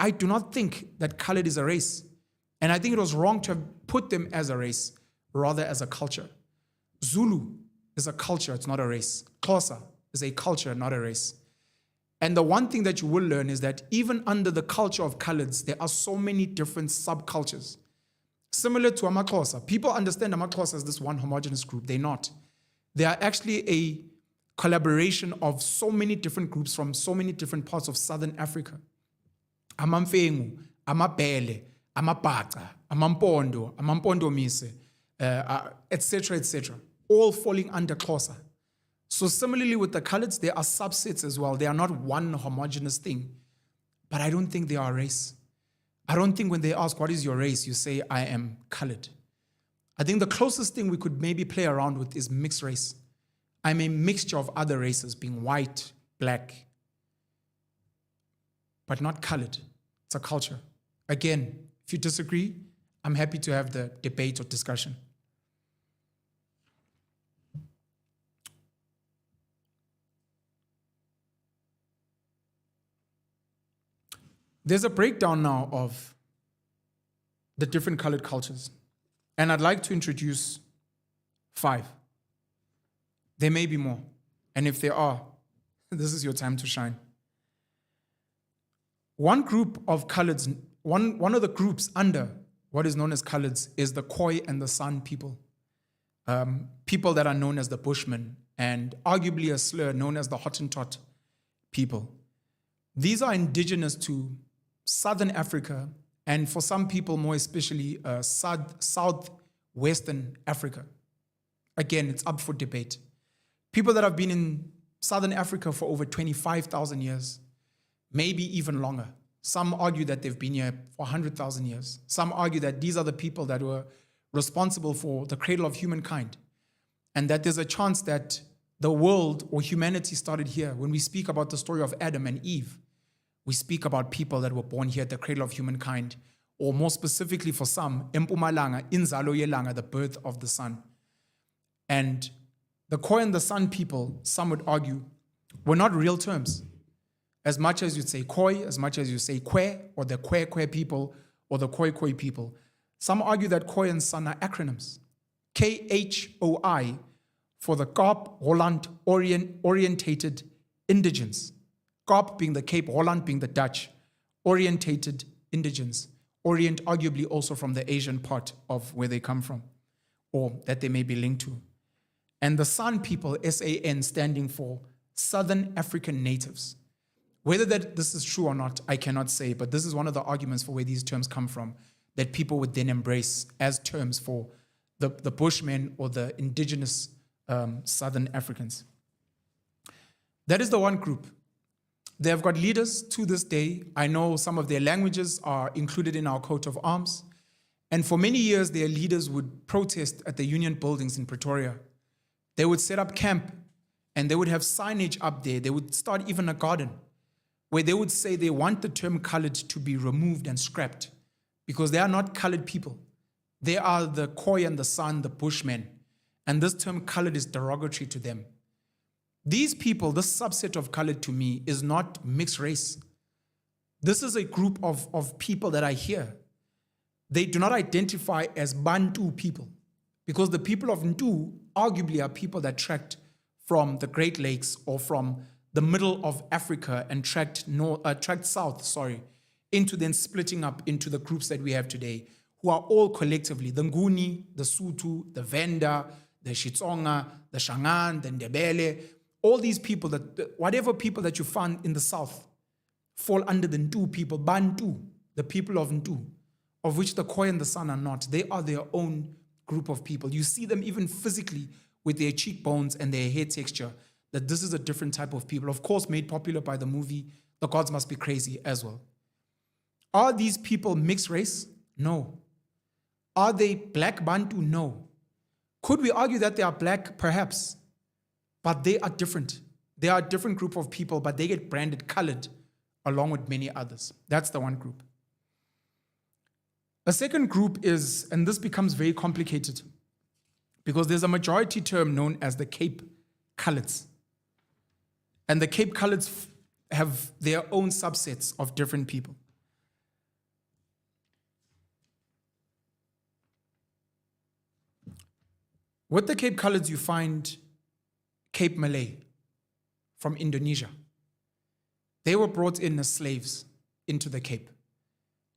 I do not think that colored is a race. And I think it was wrong to have put them as a race, rather as a culture. Zulu is a culture, it's not a race. Xhosa is a culture, not a race. And the one thing that you will learn is that even under the culture of Coloureds, there are so many different subcultures. Similar to Amaxhosa. People understand Amaxhosa as this one homogenous group. They're not. They are actually a collaboration of so many different groups from so many different parts of Southern Africa. Amamfengu, Amabele, Amabhaca, Amampondo, Amampondomise, etc., etc., all falling under Xhosa. So similarly with the Coloureds, there are subsets as well. They are not one homogeneous thing. But I don't think they are a race. I don't think when they ask, what is your race, you say, I am colored. I think the closest thing we could maybe play around with is mixed race. I'm a mixture of other races, being white, black, but not colored. It's a culture. Again, if you disagree, I'm happy to have the debate or discussion. There's a breakdown now of the different colored cultures. And I'd like to introduce 5. There may be more. And if there are, this is your time to shine. One group of Coloureds, one of the groups under what is known as Coloureds is the Khoi and the San people. People that are known as the Bushmen, and arguably a slur known as the Hottentot people. These are indigenous to Southern Africa, and for some people more especially Southwestern Africa. Again, it's up for debate. People that have been in Southern Africa for over 25,000 years, maybe even longer. Some argue that they've been here for 100,000 years. Some argue that these are the people that were responsible for the cradle of humankind, and that there's a chance that the world or humanity started here. When we speak about the story of Adam and Eve, we speak about people that were born here at the cradle of humankind, or more specifically for some, Empumalanga, Inzalo Yelanga, the birth of the sun. And the Khoi and the San people, some would argue, were not real terms. As much as you'd say Khoi, as much as you say Kwe, or the Kwe people, or the Khoi people. Some argue that Khoi and San are acronyms. KHOI for the Kaap Holland Orientated Indigents. Kaap being the Cape, Holland being the Dutch, orientated indigents. Orient arguably also from the Asian part of where they come from, or that they may be linked to. And the San people, SAN, standing for Southern African Natives. Whether this is true or not, I cannot say, but this is one of the arguments for where these terms come from, that people would then embrace as terms for the Bushmen or the indigenous Southern Africans. That is the one group. They have got leaders to this day. I know some of their languages are included in our coat of arms. And for many years, their leaders would protest at the union buildings in Pretoria. They would set up camp and they would have signage up there. They would start even a garden where they would say they want the term colored to be removed and scrapped because they are not colored people. They are the Khoi and the San, the Bushmen. And this term colored is derogatory to them. These people, this subset of colored to me, is not mixed race. This is a group of people that I hear. They do not identify as Bantu people because the people of Ntu arguably are people that tracked from the Great Lakes or from the middle of Africa and tracked south, into then splitting up into the groups that we have today, who are all collectively the Nguni, the Sutu, the Venda, the Shitsonga, the Shangaan, the Ndebele. All these people, whatever people that you find in the south, fall under the Ntu people, Bantu, the people of Ntu, of which the Khoi and the San are not. They are their own group of people. You see them even physically with their cheekbones and their hair texture, that this is a different type of people. Of course, made popular by the movie The Gods Must Be Crazy as well. Are these people mixed race? No. Are they black Bantu? No. Could we argue that they are black? Perhaps. But they are different. They are a different group of people, but they get branded colored along with many others. That's the one group. A second group is, and this becomes very complicated, because there's a majority term known as the Cape Coloureds. And the Cape Coloureds have their own subsets of different people. With the Cape Coloureds, you find Cape Malay from Indonesia. They were brought in as slaves into the Cape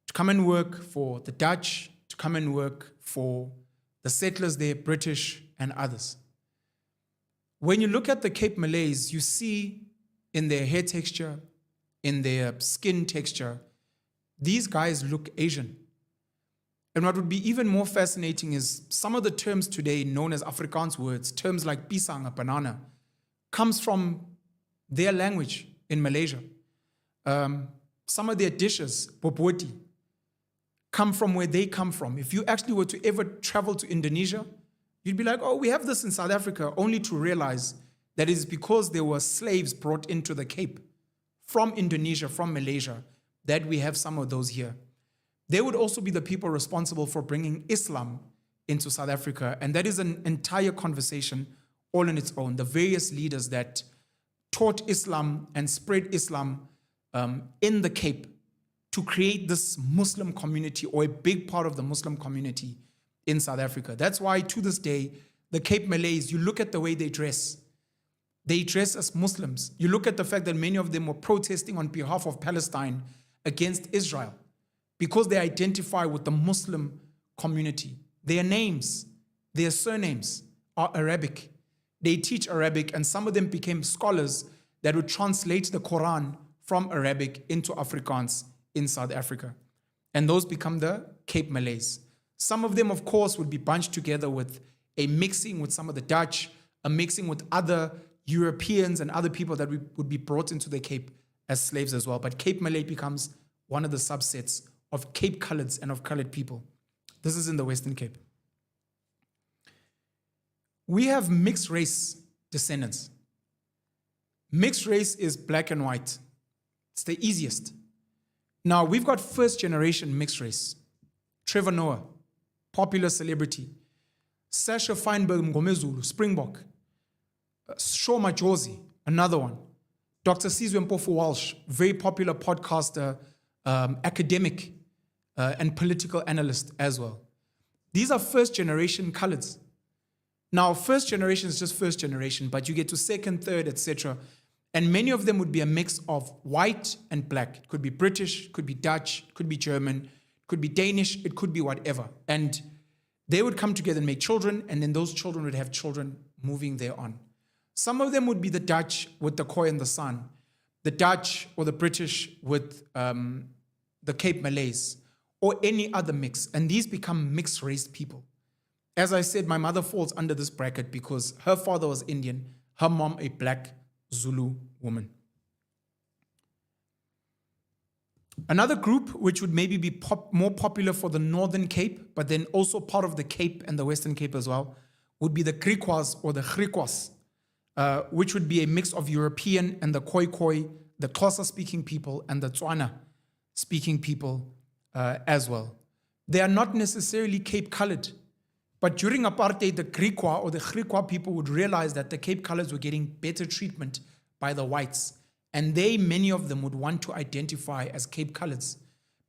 to come and work for the Dutch, to come and work for the settlers there, British and others. When you look at the Cape Malays, you see in their hair texture, in their skin texture, these guys look Asian. And what would be even more fascinating is some of the terms today known as Afrikaans words, terms like pisang, a banana, comes from their language in Malaysia. Some of their dishes, boboti, come from where they come from. If you actually were to ever travel to Indonesia, you'd be like, oh, we have this in South Africa, only to realize that it is because there were slaves brought into the Cape from Indonesia, from Malaysia, that we have some of those here. They would also be the people responsible for bringing Islam into South Africa. And that is an entire conversation all on its own. The various leaders that taught Islam and spread Islam in the Cape to create this Muslim community, or a big part of the Muslim community in South Africa. That's why to this day, the Cape Malays, you look at the way they dress as Muslims. You look at the fact that many of them were protesting on behalf of Palestine against Israel because they identify with the Muslim community. Their names, their surnames are Arabic. They teach Arabic, and some of them became scholars that would translate the Quran from Arabic into Afrikaans in South Africa. And those become the Cape Malays. Some of them, of course, would be bunched together with a mixing with some of the Dutch, a mixing with other Europeans and other people that would be brought into the Cape as slaves as well. But Cape Malay becomes one of the subsets of Cape Coloureds and of colored people. This is in the Western Cape. We have mixed race descendants. Mixed race is black and white. It's the easiest. Now, we've got first generation mixed race. Trevor Noah, popular celebrity. Sasha Feinberg Mgomezulu, Springbok. Shoma Jozi, another one. Dr. Sizwe Mpofu Walsh, very popular podcaster, academic, and political analyst as well. These are first generation Coloureds. Now, first generation is just first generation, but you get to second, third, etc. And many of them would be a mix of white and black. It could be British, it could be Dutch, it could be German, it could be Danish, it could be whatever. And they would come together and make children, and then those children would have children moving thereon. Some of them would be the Dutch with the Khoi and the San, the Dutch or the British with the Cape Malays, or any other mix. And these become mixed-race people. As I said, my mother falls under this bracket because her father was Indian, her mom a black Zulu woman. Another group which would maybe be more popular for the Northern Cape, but then also part of the Cape and the Western Cape as well, would be the Griquas or the Griquas, which would be a mix of European and the Khoi, the Xhosa-speaking people, and the Tswana-speaking people as well. They are not necessarily Cape Coloured, but during apartheid, the Griqua or the Griqua people would realize that the Cape Coloureds were getting better treatment by the whites, and many of them would want to identify as Cape Coloureds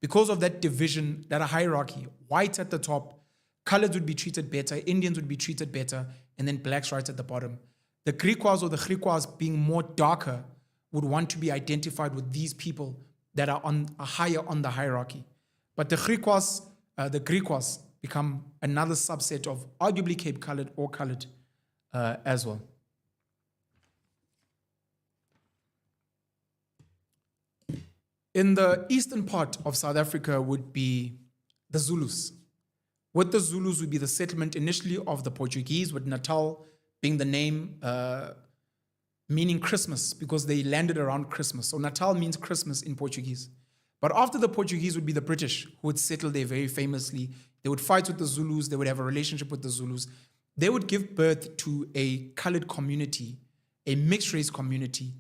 because of that division, that hierarchy. Whites at the top, Coloureds would be treated better, Indians would be treated better, and then blacks right at the bottom. The Griquas or the Griquas, being more darker, would want to be identified with these people that are higher on the hierarchy. But the Griquas become another subset of arguably Cape Coloured or coloured as well. In the eastern part of South Africa would be the Zulus. With the Zulus would be the settlement initially of the Portuguese, with Natal being the name meaning Christmas because they landed around Christmas. So Natal means Christmas in Portuguese. But after the Portuguese would be the British, who would settle there very famously. They would fight with the Zulus. They would have a relationship with the Zulus. They would give birth to a colored community, a mixed race community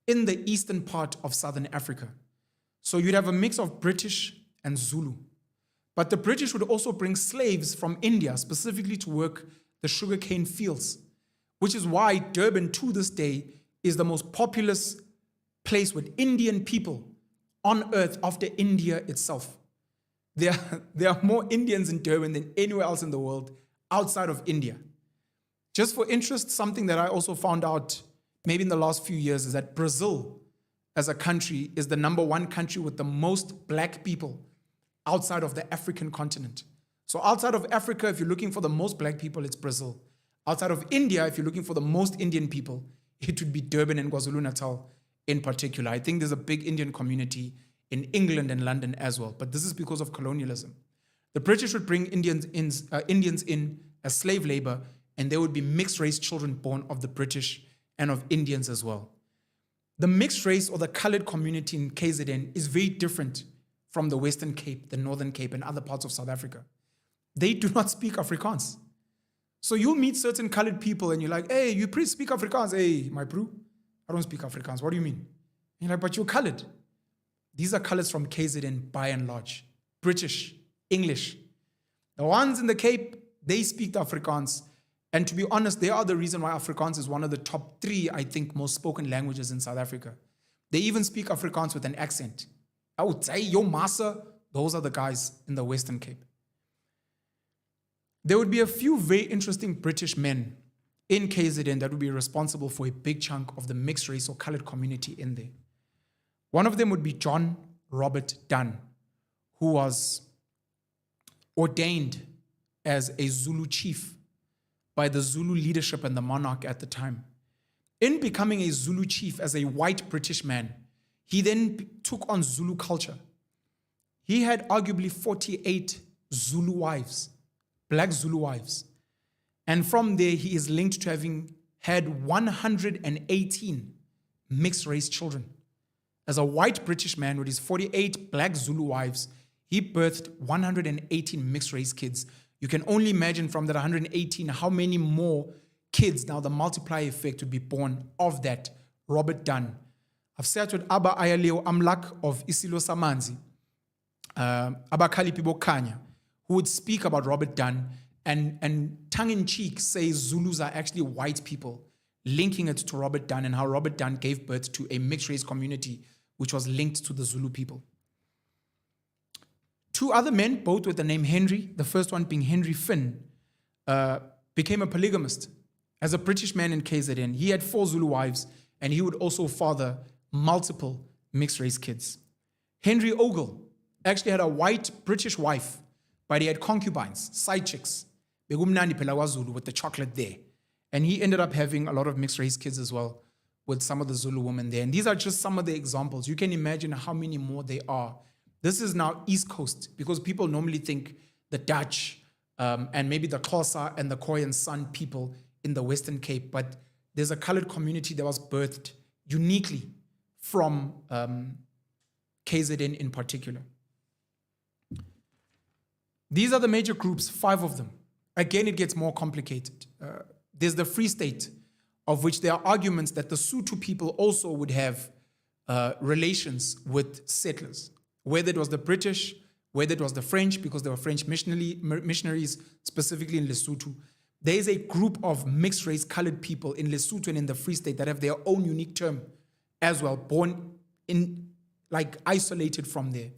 in the eastern part of Southern Africa. So you'd have a mix of British and Zulu. But the British would also bring slaves from India, specifically to work the sugarcane fields, which is why Durban to this day is the most populous place with Indian people on earth after India itself. There are more Indians in Durban than anywhere else in the world outside of India. Just for interest, something that I also found out maybe in the last few years is that Brazil as a country is the #1 country with the most black people outside of the African continent. So outside of Africa, if you're looking for the most black people, it's Brazil. Outside of India, if you're looking for the most Indian people, it would be Durban and KwaZulu-Natal in particular. I think there's a big Indian community in England and London as well, but this is because of colonialism. The British would bring Indians in as slave labor, and there would be mixed race children born of the British and of Indians as well. The mixed race or the colored community in KZN is very different from the Western Cape, the Northern Cape, and other parts of South Africa. They do not speak Afrikaans. So you'll meet certain colored people and you're like, hey, you speak Afrikaans. Hey, my bro, I don't speak Afrikaans. What do you mean? And you're like, but you're colored. These are colors from KZN by and large. British, English. The ones in the Cape, they speak the Afrikaans. And to be honest, they are the reason why Afrikaans is one of the top 3, I think, most spoken languages in South Africa. They even speak Afrikaans with an accent. I would say, yo, massa, those are the guys in the Western Cape. There would be a few very interesting British men in KZN that would be responsible for a big chunk of the mixed race or colored community in there. One of them would be John Robert Dunn, who was ordained as a Zulu chief by the Zulu leadership and the monarch at the time. In becoming a Zulu chief as a white British man, he then took on Zulu culture. He had arguably 48 Zulu wives, black Zulu wives. And from there, he is linked to having had 118 mixed race children. As a white British man with his 48 black Zulu wives, he birthed 118 mixed race kids. You can only imagine from that 118 how many more kids, now the multiplier effect, would be born of that. Robert Dunn. I've sat with Abba Ayaleo Amlak of Isilo Samanzi, Abba Kalipi Bokanya, who would speak about Robert Dunn and tongue-in-cheek say Zulus are actually white people, linking it to Robert Dunn and how Robert Dunn gave birth to a mixed-race community which was linked to the Zulu people. 2 other men, both with the name Henry, the first one being Henry Finn, became a polygamist. As a British man in KZN, he had 4 Zulu wives, and he would also father multiple mixed-race kids. Henry Ogle actually had a white British wife, but he had concubines, side chicks, begumnandi phela kwaZulu, with the chocolate there. And he ended up having a lot of mixed-race kids as well with some of the Zulu women there. And these are just some of the examples. You can imagine how many more there are. This is now East Coast, because people normally think the Dutch and maybe the Xhosa and the Khoi and San people in the Western Cape, but there's a colored community that was birthed uniquely from KZN in particular. These are the major groups, 5 of them. Again, it gets more complicated. There's the Free State, of which there are arguments that the Sotho people also would have relations with settlers, whether it was the British, whether it was the French, because there were French missionaries, specifically in Lesotho. There is a group of mixed-race colored people in Lesotho and in the Free State that have their own unique term as well, born in, like, isolated from there.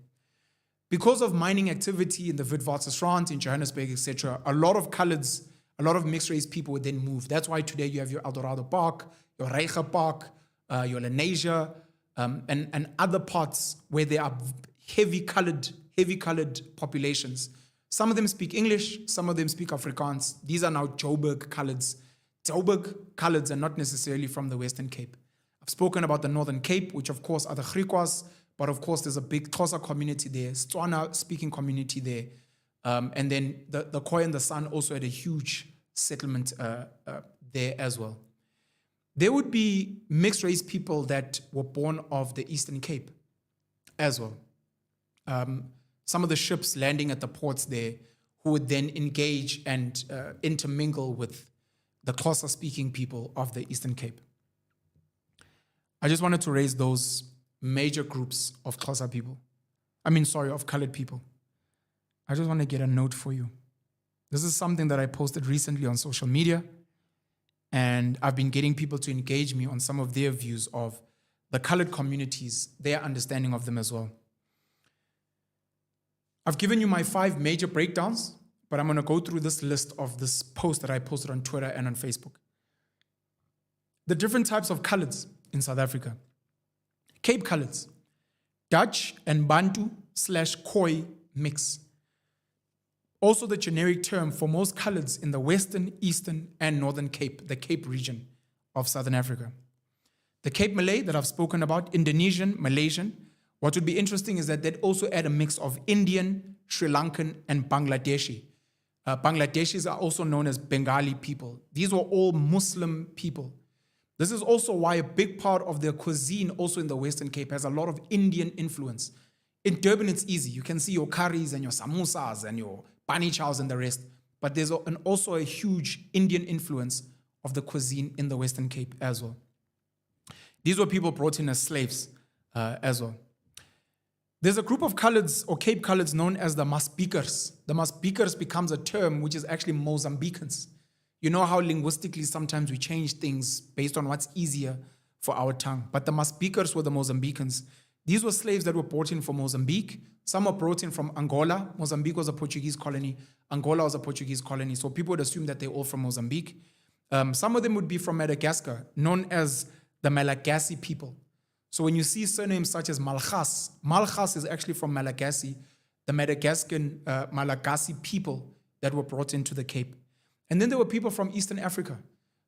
Because of mining activity in the Witwatersrand, in Johannesburg, etc., a lot of coloreds, a lot of mixed-race people would then move. That's why today you have your Eldorado Park, your Reiger Park, your Lenasia, and other parts where there are heavy colored populations. Some of them speak English, some of them speak Afrikaans. These are now Joburg Coloureds. Joburg Coloureds are not necessarily from the Western Cape. I've spoken about the Northern Cape, which of course are the Griquas, but of course there's a big Xhosa community there, Tswana speaking community there. And then the Khoi and the San also had a huge settlement there as well. There would be mixed race people that were born of the Eastern Cape as well. Some of the ships landing at the ports there who would then engage and intermingle with the Xhosa speaking people of the Eastern Cape. I just wanted to raise those major groups of Xhosa people. Of colored people. I just want to get a note for you. This is something that I posted recently on social media, and I've been getting people to engage me on some of their views of the colored communities, their understanding of them as well. I've given you my 5 major breakdowns, but I'm going to go through this list of this post that I posted on Twitter and on Facebook. The different types of coloureds in South Africa. Cape coloureds, Dutch and Bantu/Khoi mix. Also the generic term for most coloureds in the Western, Eastern, and Northern Cape, the Cape region of Southern Africa. The Cape Malay that I've spoken about, Indonesian, Malaysian. What would be interesting is that they'd also add a mix of Indian, Sri Lankan, and Bangladeshi. Bangladeshis are also known as Bengali people. These were all Muslim people. This is also why a big part of their cuisine also in the Western Cape has a lot of Indian influence. In Durban, it's easy. You can see your curries and your samosas and your bani chows and the rest. But there's also a huge Indian influence of the cuisine in the Western Cape as well. These were people brought in as slaves as well. There's a group of coloureds or Cape coloureds known as the Maspikers. The Maspikers becomes a term which is actually Mozambicans. You know how linguistically sometimes we change things based on what's easier for our tongue. But the Maspikers were the Mozambicans. These were slaves that were brought in from Mozambique. Some were brought in from Angola. Mozambique was a Portuguese colony. Angola was a Portuguese colony. So people would assume that they're all from Mozambique. Some of them would be from Madagascar, known as the Malagasy people. So when you see surnames such as Malgas, Malgas is actually from Malagasy, the Madagascan Malagasy people that were brought into the Cape. And then there were people from Eastern Africa,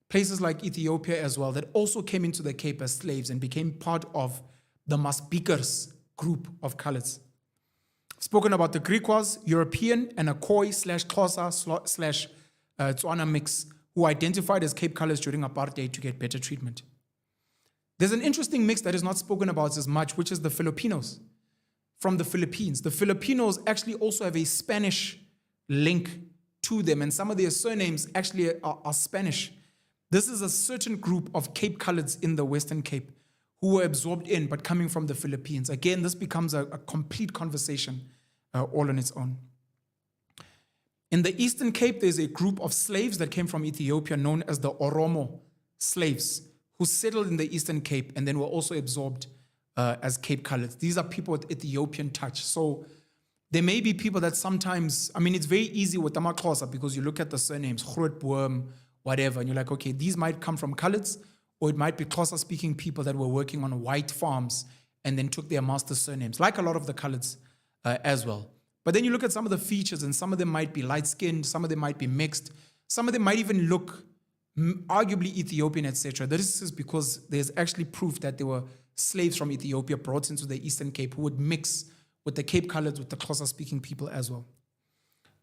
places like Ethiopia as well, that also came into the Cape as slaves and became part of the Maspikers group of coloureds. Spoken about the Griquas, European, and a Khoi/Xhosa/Tswana mix who identified as Cape colours during apartheid to get better treatment. There's an interesting mix that is not spoken about as much, which is the Filipinos from the Philippines. The Filipinos actually also have a Spanish link to them, and some of their surnames actually are Spanish. This is a certain group of Cape coloureds in the Western Cape who were absorbed in, but coming from the Philippines. Again, this becomes a complete conversation all on its own. In the Eastern Cape, there's a group of slaves that came from Ethiopia known as the Oromo slaves, who settled in the Eastern Cape and then were also absorbed as Cape coloureds. These are people with Ethiopian touch. So there may be people that sometimes, I mean, it's very easy with the Xhosa because you look at the surnames, Groot Boom, whatever, and you're like, okay, these might come from coloureds, or it might be Xhosa-speaking people that were working on white farms and then took their master's surnames, like a lot of the coloureds as well. But then you look at some of the features, and some of them might be light-skinned, some of them might be mixed, some of them might even look arguably Ethiopian, etc. This is because there's actually proof that there were slaves from Ethiopia brought into the Eastern Cape who would mix with the Cape coloureds, with the Xhosa-speaking people as well.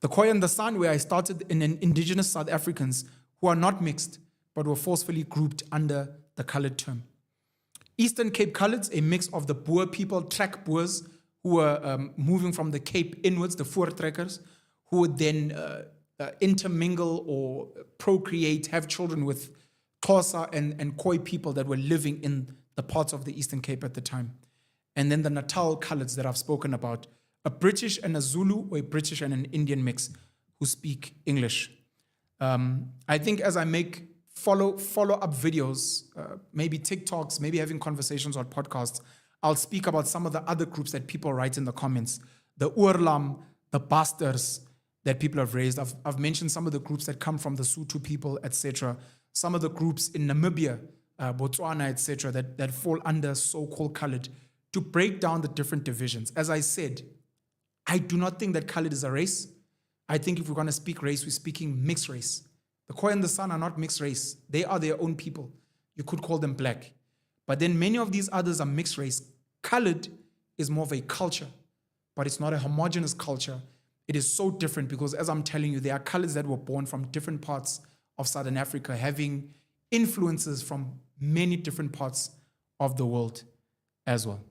The Khoi and the San, where I started in indigenous South Africans who are not mixed, but were forcefully grouped under the coloured term. Eastern Cape coloureds, a mix of the Boer people, track Boers, who were moving from the Cape inwards, the voortrekkers, who would then intermingle or procreate, have children with Xhosa and Khoi people that were living in the parts of the Eastern Cape at the time. And then the Natal coloureds that I've spoken about, a British and a Zulu, or a British and an Indian mix who speak English. I think as I make follow-up videos, maybe TikToks, maybe having conversations on podcasts, I'll speak about some of the other groups that people write in the comments. The Oorlam, the Basters that people have raised. I've mentioned some of the groups that come from the Sotho people, etc. Some of the groups in Namibia, Botswana, etc., that fall under so-called coloured, to break down the different divisions. As I said, I do not think that coloured is a race. I think if we're going to speak race, we're speaking mixed race. The Khoi and the San are not mixed race. They are their own people. You could call them black. But then many of these others are mixed race. Coloured is more of a culture, but it's not a homogeneous culture. It is so different because, as I'm telling you, there are coloureds that were born from different parts of Southern Africa, having influences from many different parts of the world as well.